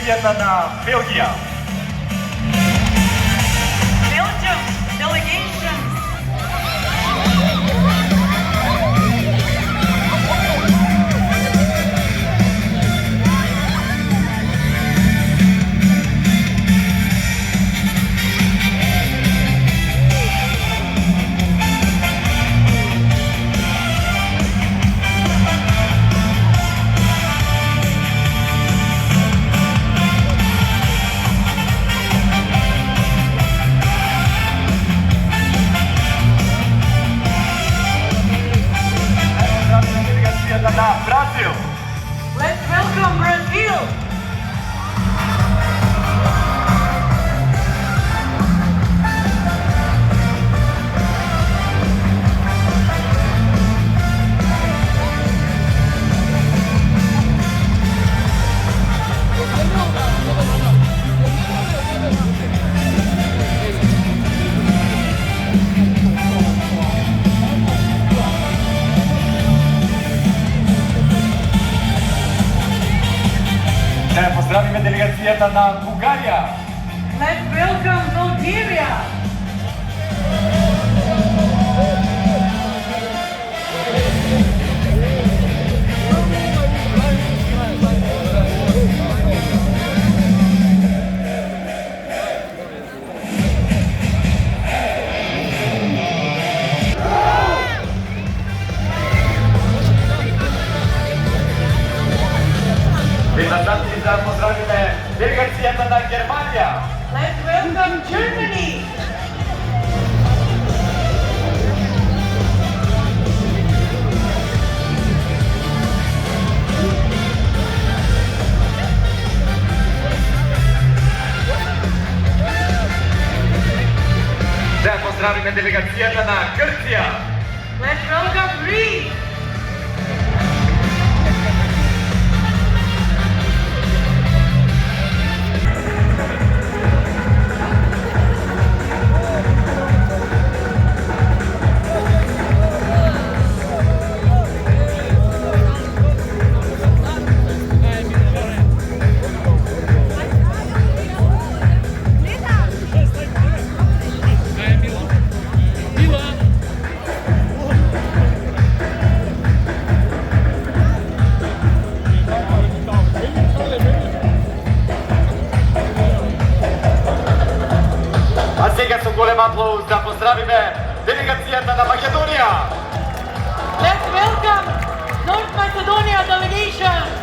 делегацията на Белгия. Belgium delegation. Делегацията на Бразил. Let's welcome Brazil. Да поздравиме делегацията на Бугария. Let's welcome Bulgaria. И назад да поздравиме делегацията на Германия. Let's welcome Germany. Да поздравиме делегацията на Гърция. Let's welcome Greece. А сега с голем аплауз да поздравиме делегацията на Македония. Let's welcome North Macedonia delegation.